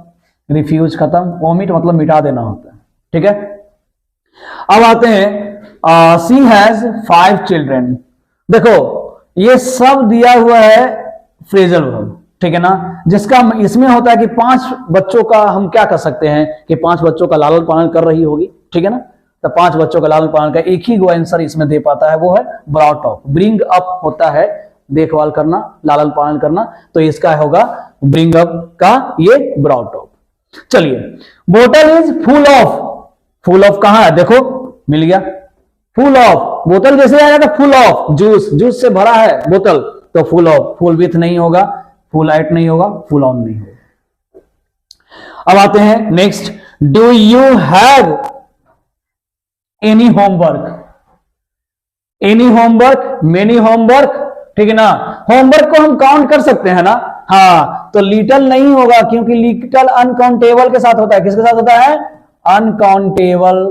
रिफ्यूज, खत्म, ओमिट मतलब मिटा देना होता है, ठीक है। अब आते हैं सी हैज 5 चिल्ड्रन। देखो, ये सब दिया हुआ है फ्रेजल वर्ब, ठीक है ना, जिसका इसमें होता है कि 5 बच्चों का हम क्या कर सकते हैं कि 5 बच्चों का लालन पालन कर रही होगी, ठीक है ना। तो 5 बच्चों का लालन पालन का एक ही गो आंसर इसमें दे पाता है, वो है ब्रॉट अप। ब्रिंग अप होता है देखभाल करना, लालन पालन करना, तो इसका होगा ब्रिंग अप का ये ब्रॉट अप। चलिए, बोतल is full of. Full of कहां है? देखो, मिल गया। फुल ऑफ, बोतल जैसे आया था फुल ऑफ, जूस, जूस से भरा है बोतल, तो फुल ऑफ। फुल विथ नहीं होगा, फुल एट नहीं होगा, फुल ऑन नहीं होगा। अब आते हैं next, do you have any homework. Any homework, many homework, ठीक है ना। होमवर्क को हम काउंट कर सकते हैं ना, हाँ। तो लिटल नहीं होगा, क्योंकि लिटल अनकाउंटेबल के साथ होता है। किसके साथ होता है? अनकाउंटेबल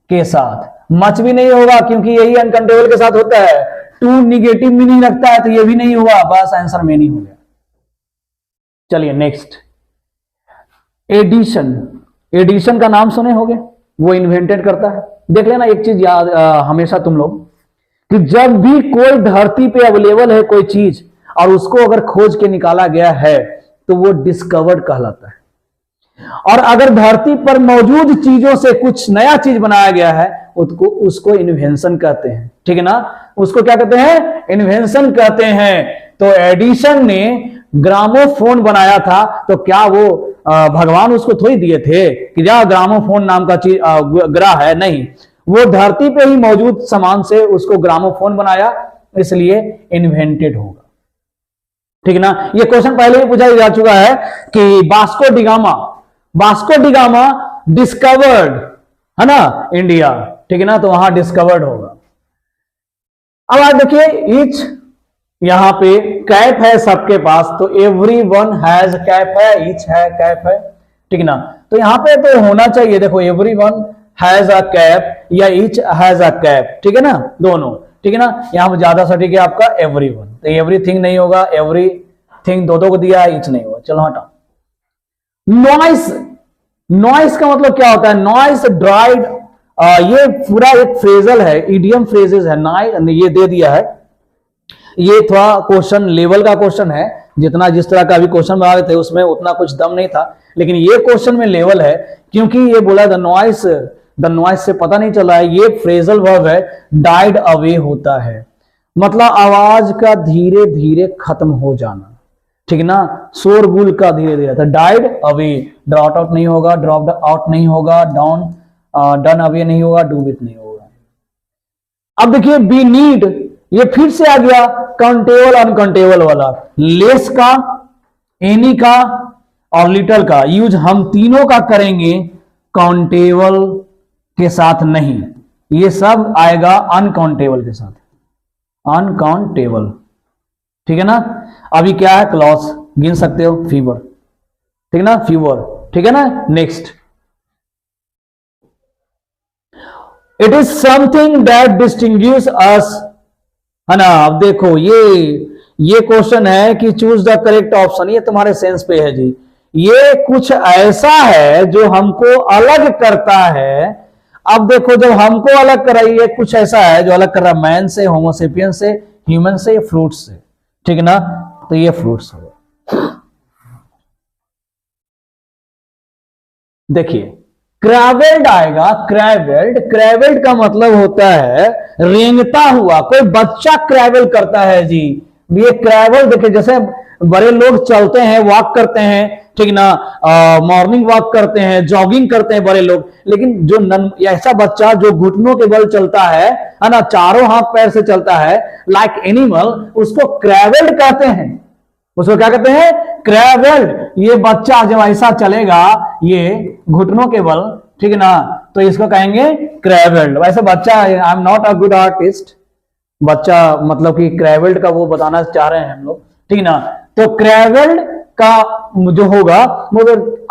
के साथ। मच भी नहीं होगा, क्योंकि यही अनकाउंटेबल के साथ होता है। टू निगेटिव मीनिंग रखता है, तो ये भी नहीं हुआ, बस आंसर में नहीं हो गया। चलिए नेक्स्ट, एडिशन। एडिशन का नाम सुने होंगे, वो इन्वेंटेड करता है। देख लेना एक चीज याद हमेशा तुम लोग, कि जब भी कोई धरती पे अवेलेबल है कोई चीज और उसको अगर खोज के निकाला गया है, तो वो डिस्कवर्ड कहलाता है। और अगर धरती पर मौजूद चीजों से कुछ नया चीज बनाया गया है, उसको इन्वेंशन कहते हैं, ठीक है ना। उसको क्या कहते हैं? इन्वेंशन कहते हैं। तो एडिशन ने ग्रामोफोन बनाया था, तो क्या वो भगवान उसको थोड़ी दिए थे कि जा ग्रामोफोन नाम का चीज ग्रह है? नहीं, वो धरती पे ही मौजूद सामान से उसको ग्रामोफोन बनाया, इसलिए इन्वेंटेड होगा, ठीक है ना। ये क्वेश्चन पहले ही पूछा जा चुका है कि वास्को डिगामा डिस्कवर्ड, है ना, इंडिया, ठीक है ना, तो वहां डिस्कवर्ड होगा। अब आप देखिए, ईच, यहां पे कैप है सबके पास, तो एवरीवन हैज कैप है, ईच है, कैप है, ठीक है ना। तो यहां पे तो होना चाहिए, देखो, एवरीवन हैज अ कैप या ईच हैज अ कैप, ठीक है ना, दोनों, ठीक है ना। यहां पर ज्यादा सटीक है आपका एवरीवन, तो एवरीथिंग नहीं होगा, एवरीथिंग दो को दिया, ईच नहीं होगा। चलो हटाओ। नॉइस। नॉइस का मतलब क्या होता है? नॉइस ड्राइड, ये पूरा एक फ्रेजल है, इडियम फ्रेजेस है। ये दे दिया है, ये थोड़ा क्वेश्चन लेवल का क्वेश्चन है, जितना जिस तरह का अभी क्वेश्चन बना रहे थे उसमें उतना कुछ दम नहीं था, लेकिन ये क्वेश्चन में लेवल है, क्योंकि ये बोला द नॉइस से पता नहीं चला है, ये फ्रेजल वर्ब है। डाइड अवे होता है, मतलब आवाज का धीरे धीरे खत्म हो जाना, ठीक है ना, शोरगुल का धीरे धीरे। डाइड अवे, ड्रॉट आउट नहीं होगा, ड्रॉप्ड आउट नहीं होगा, डाउन डन अवे नहीं होगा, डू विथ नहीं होगा। अब देखिए बी नीड, ये फिर से आ गया काउंटेबल अनकाउंटेबल वाला। लेस का, एनी का और लिटल का यूज हम तीनों का करेंगे, काउंटेबल के साथ नहीं। ये सब आएगा अनकाउंटेबल के साथ, अनकाउंटेबल, ठीक है ना। अभी क्या है, क्लॉज गिन सकते हो, फीवर, ठीक है ना, फीवर, ठीक है ना। Next, it is something that distinguish us, है ना। अब देखो ये क्वेश्चन है कि चूज द करेक्ट ऑप्शन, ये तुम्हारे सेंस पे है जी। ये कुछ ऐसा है जो हमको अलग करता है। अब देखो जब हमको अलग कर रही है, कुछ ऐसा है जो अलग कर रहा है मैन से, होमोसेपियन से, ह्यूमन से, फ्रूट्स से, ठीक है ना। तो ये फ्रूट्स होगा। देखिए क्रैवेल्ड आएगा, क्रैवेल्ड, क्रैवेल्ड का मतलब होता है रेंगता हुआ। कोई बच्चा क्रैवल करता है जी, ये क्रैवल देखिए जैसे बड़े लोग चलते हैं, वॉक करते हैं, ठीक ना, मॉर्निंग वॉक करते हैं, जॉगिंग करते हैं बड़े लोग। लेकिन जो ऐसा बच्चा जो घुटनों के बल चलता है ना, चारों हाथ पैर से चलता है लाइक एनिमल, उसको क्रैवेल्ड कहते हैं। उसको क्या कहते हैं, क्रैवेल्ड। ये बच्चा जब ऐसा चलेगा, ये घुटनों के बल, ठीक है ना, तो इसको कहेंगे क्रैवेल्ड। वैसे बच्चा, I am not a good artist, बच्चा मतलब कि क्रैवेल्ड का वो बताना चाह रहे हैं हम लोग, ठीक ना। तो क्रैवेल्ड का जो होगा वो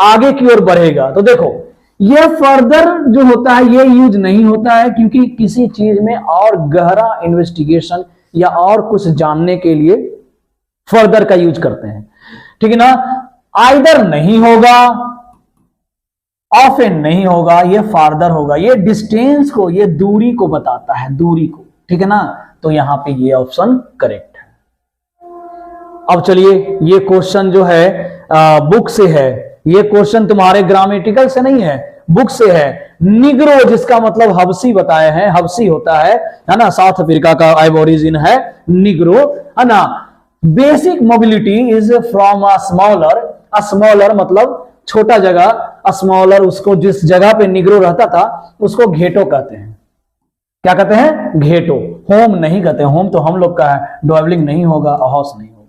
आगे की ओर बढ़ेगा। तो देखो ये फर्दर जो होता है ये यूज नहीं होता है, क्योंकि किसी चीज में और गहरा इन्वेस्टिगेशन या और कुछ जानने के लिए फर्दर का यूज करते हैं, ठीक है ना। आइदर नहीं होगा, ऑफन नहीं होगा, ये फार्दर होगा। ये डिस्टेंस को, ये दूरी को बताता है, दूरी को, ठीक है ना। तो यहां पे ये ऑप्शन करेक्ट है। अब चलिए ये क्वेश्चन जो है बुक से है, ये क्वेश्चन तुम्हारे ग्रामेटिकल से नहीं है, बुक से है। निग्रो जिसका मतलब हबसी बताए हैं, हबसी होता है ना, साउथ अफ्रीका का एबोरिजिन है निग्रो, है ना। Basic mobility is from a smaller, smaller मतलब छोटा जगह, स्मॉलर उसको जिस जगह पे निग्रो रहता था उसको घेटो कहते हैं। क्या कहते हैं, घेटो। होम नहीं कहते, होम तो हम लोग का है, ड्वेलिंग नहीं होगा, हाउस नहीं होगा।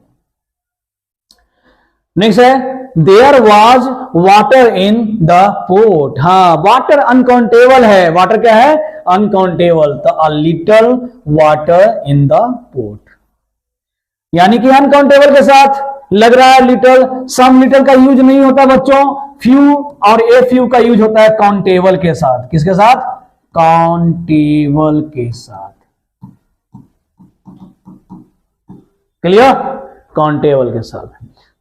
नेक्स्ट है there was water in the pot. हाँ, वाटर अनकाउंटेबल है, वाटर क्या है, अनकाउंटेबल। तो a little water in the pot, यानी कि अनकाउंटेबल के साथ लग रहा है लिटल। सम लिटल का यूज नहीं होता बच्चों, फ्यू और ए फ्यू का यूज होता है काउंटेबल के साथ। किसके साथ, काउंटेबल के साथ। क्लियर, काउंटेबल के साथ।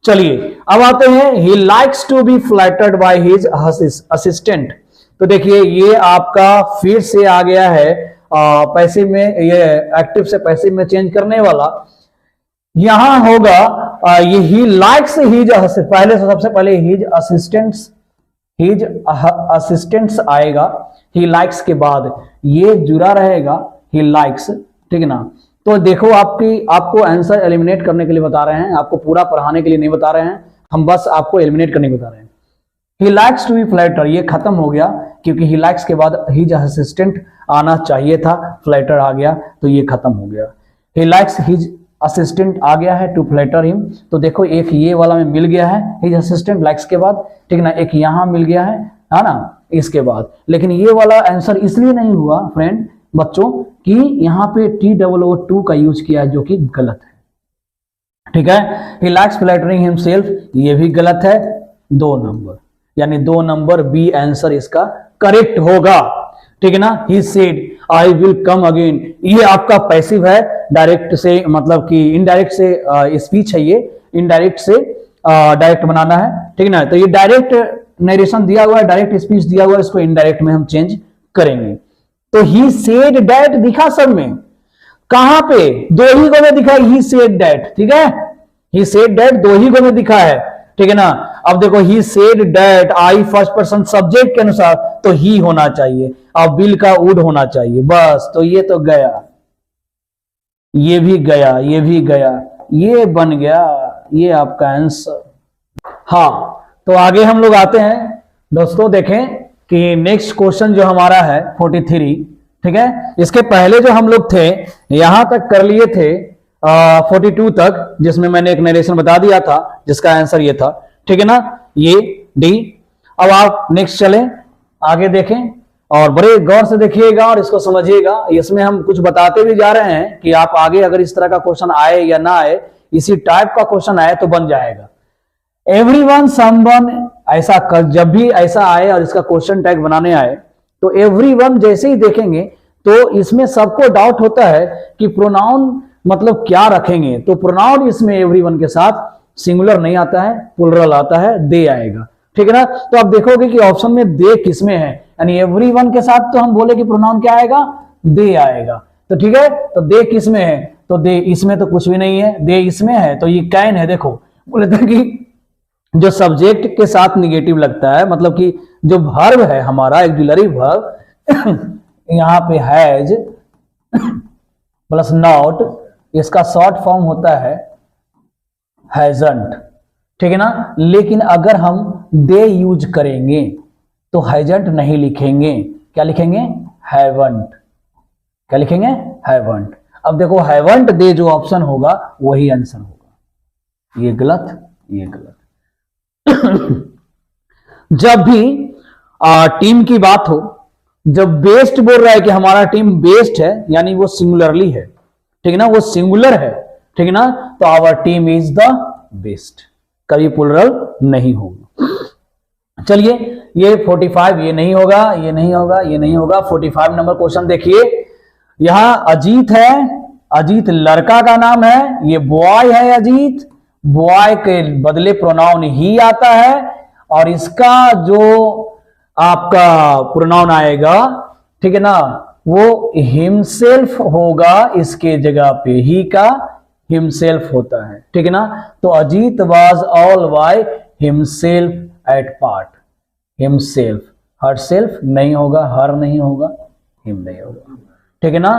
चलिए अब आते हैं, he likes to be flattered by his assistant. तो देखिए ये आपका फिर से आ गया है पैसिव में, ये एक्टिव से पैसिव में चेंज करने वाला। यहां होगा ये ही लाइक्स हिज, पहले सबसे पहले हिज असिस्टेंट्स आएगा, ही लाइक्स के बाद ये जुड़ा रहेगा ही लाइक्स, ठीक है ना। तो देखो आपको आंसर एलिमिनेट करने के लिए बता रहे हैं, आपको पूरा पढ़ाने के लिए नहीं बता रहे हैं, हम बस आपको एलिमिनेट करने के बता रहे हैं। He likes to be flatter, ये खत्म हो गया क्योंकि ही लाइक्स के बाद हिज असिस्टेंट आना चाहिए था, फ्लैटर आ गया तो ये खत्म हो गया। ही लाइक्स हिज असिस्टेंट आ गया है टू फ्लैटर हिम। तो देखो एक ये वाला में मिल गया है हिज असिस्टेंट लाइक्स के बाद, ठीक ना, एक यहां मिल गया है ना इसके बाद। लेकिन ये वाला आंसर इसलिए नहीं हुआ फ्रेंड बच्चों कि यहां पे TOO2 का यूज किया है, जो कि गलत है, ठीक है। ही लाइक्स फ्लैटरिंग हिमसेल्फ, ये भी गलत है, 2 नंबर, यानी 2 नंबर बी आंसर इसका करेक्ट होगा, ठीक है ना। He said I will come again, ये आपका पैसिव है, डायरेक्ट से मतलब कि इनडायरेक्ट से स्पीच है, ये इनडायरेक्ट से डायरेक्ट बनाना है, ठीक है ना। तो ये डायरेक्ट नरेशन दिया हुआ है, डायरेक्ट स्पीच दिया हुआ है, इसको इनडायरेक्ट में हम चेंज करेंगे। तो ही सेड दैट दिखा सब में, कहां पे, 2 ही गो में दिखा है ही सेड दैट, ठीक है। ही सेड दैट 2 ही गो में दिखा है, ठीक है ना। अब देखो he said that I first person subject के अनुसार तो ही होना चाहिए, अब विल का वुड होना चाहिए, बस। तो ये तो गया, ये भी गया, ये भी गया, ये बन गया, ये आपका आंसर। हाँ, तो आगे हम लोग आते हैं दोस्तों, देखें कि नेक्स्ट क्वेश्चन जो हमारा है 43, ठीक है, इसके पहले जो हम लोग थे यहां तक कर लिए थे 42 तक, जिसमें मैंने एक नरेशन बता दिया था जिसका आंसर ये था, ठीक है ना, ये डी। अब आप नेक्स्ट चलें, आगे देखें और बड़े गौर से देखिएगा और इसको समझिएगा। इसमें हम कुछ बताते भी जा रहे हैं कि आप आगे अगर इस तरह का क्वेश्चन आए या ना आए, इसी टाइप का क्वेश्चन आए तो बन जाएगा। एवरीवन, समवन, ऐसा जब भी ऐसा आए और इसका क्वेश्चन टैग बनाने आए तो एवरीवन जैसे ही देखेंगे तो इसमें सबको डाउट होता है कि प्रोनाउन मतलब क्या रखेंगे, तो प्रोनाउन इसमें एवरीवन के साथ सिंगुलर नहीं आता है, प्लुरल आता है, दे आएगा, ठीक है ना। तो आप देखोगे कि ऑप्शन में दे किसमें है, यानी एवरीवन के साथ तो हम बोले कि प्रोनाउन क्या आएगा, दे आएगा, तो ठीक है। तो दे किसमें है, तो दे इसमें तो कुछ भी नहीं है, दे इसमें है तो ये कैन है। देखो बोले थे कि जो सब्जेक्ट के साथ निगेटिव लगता है, मतलब कि जो वर्ब है हमारा ऑक्सिलरी वर्ब यहां पे हैज प्लस नॉट, इसका शॉर्ट फॉर्म होता है हैजंट, ठीक है ना। लेकिन अगर हम दे यूज करेंगे तो हैजंट नहीं लिखेंगे, क्या लिखेंगे, हैवंट, क्या लिखेंगे, हैवंट। अब देखो हैवंट दे जो ऑप्शन होगा वही आंसर होगा, ये गलत, ये गलत। जब भी टीम की बात हो, जब बेस्ट बोल रहा है कि हमारा टीम बेस्ट है, यानी वो सिंगुलरली है, ठीक है ना, वो सिंगुलर है, ठीक है ना, तो our team is the best, कभी प्लुरल नहीं होगा। चलिए ये 45 ये नहीं होगा, ये नहीं होगा, ये नहीं होगा। 45 नंबर क्वेश्चन देखिए, यहां अजीत है, अजीत लड़का का नाम है, ये बॉय है अजीत, बॉय के बदले प्रोनाउन ही आता है और इसका जो आपका प्रोनाउन आएगा, ठीक है ना, वो हिमसेल्फ होगा, इसके जगह पे ही का हिमसेल्फ होता है, ठीक है ना। तो Ajit was all by himself at part, himself, her self नहीं होगा, हर नहीं होगा, हिम नहीं होगा, ठीक है ना।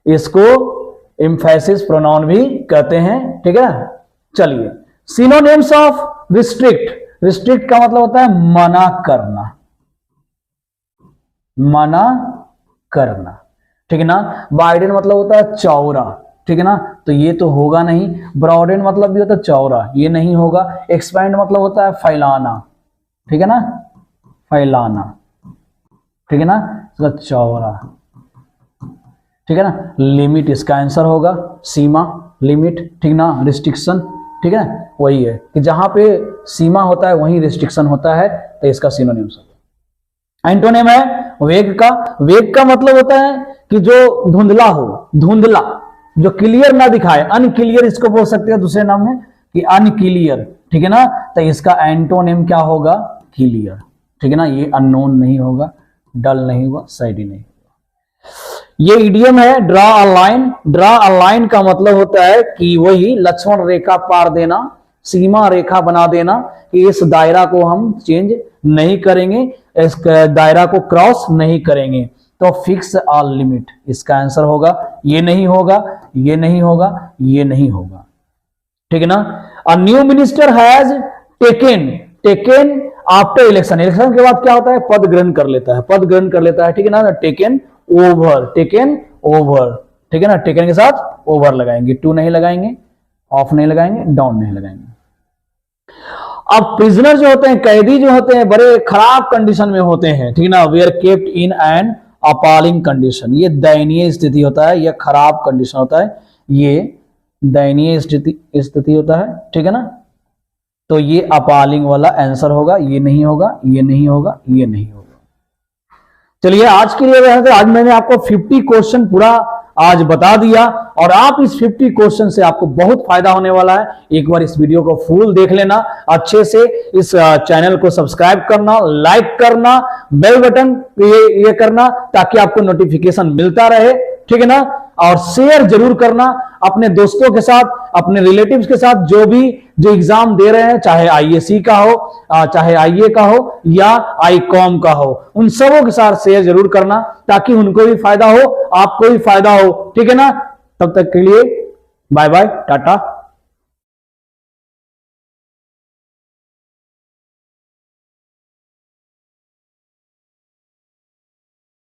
इसको एम्फेसिस प्रोनाउन भी कहते हैं, ठीक है। चलिए सिनोनिम्स ऑफ रिस्ट्रिक्ट, रिस्ट्रिक्ट का मतलब होता है मना करना, मना करना, ठीक है ना। वाइडन मतलब होता है चौड़ा, ठीक है ना, तो ये तो होगा नहीं। ब्रॉडन मतलब भी होता है चौड़ा, ये नहीं होगा। एक्सपैंड मतलब होता है फैलाना, ठीक है ना, फैलाना, ठीक है ना, तो चौड़ा, ठीक है ना। लिमिट इसका आंसर होगा, सीमा, लिमिट, ठीक ना, रिस्ट्रिक्शन, ठीक है, वही है कि जहां पे सीमा होता है वहीं रिस्ट्रिक्शन होता है, तो इसका सिनोनिम्स होगा। एंटोनिम है वेग का, वेग का मतलब होता है कि जो धुंधला हो, धुंधला, जो क्लियर ना दिखाए, अनक्लियर इसको बोल सकते हैं दूसरे नाम में कि अनक्लियर, ठीक है ना। तो इसका एंटोनिम क्या होगा, क्लियर, ठीक है ना। ये अननोन नहीं होगा, डल नहीं होगा, सैडी नहीं होगा। ये इडियम है draw a line, draw a line का मतलब होता है कि वही लक्ष्मण रेखा पार देना, सीमा रेखा बना देना कि इस दायरा को हम चेंज नहीं करेंगे, इस दायरा को क्रॉस नहीं करेंगे। तो फिक्स अ लिमिट इसका आंसर होगा, ये नहीं होगा, ये नहीं होगा, ये नहीं होगा, ठीक है ना। A new minister has taken, taken after election, election के बाद क्या होता है, पद ग्रहण कर लेता है, पद ग्रहण कर लेता है, ठीक है ना। टेकन ओवर, टेकन ओवर, ठीक है ना, टेकन के साथ ओवर लगाएंगे, टू नहीं लगाएंगे, ऑफ नहीं लगाएंगे, डाउन नहीं लगाएंगे। अब प्रिजनर जो होते हैं, कैदी जो होते हैं, बड़े खराब कंडीशन में होते हैं, ठीक है ना। वे are kept in an appalling condition, ये दयनीय स्थिति होता है, यह खराब कंडीशन होता है, ये दयनीय स्थिति होता है, ठीक है ना। तो ये अपॉलिंग वाला आंसर होगा, ये नहीं होगा, ये नहीं होगा, ये नहीं होगा। चलिए आज के लिए आज मैंने आपको 50 क्वेश्चन पूरा आज बता दिया और आप इस 50 क्वेश्चन से आपको बहुत फायदा होने वाला है। एक बार इस वीडियो को फुल देख लेना अच्छे से, इस चैनल को सब्सक्राइब करना, लाइक करना, बेल बटन ये करना ताकि आपको नोटिफिकेशन मिलता रहे, ठीक है ना। और शेयर जरूर करना अपने दोस्तों के साथ, अपने रिलेटिव्स के साथ, जो एग्जाम दे रहे हैं, चाहे आईएससी का हो, चाहे आईए का हो या आईकॉम का हो, उन सबों के साथ शेयर जरूर करना ताकि उनको भी फायदा हो, आपको भी फायदा हो, ठीक है ना। तब तक के लिए बाय बाय, टाटा।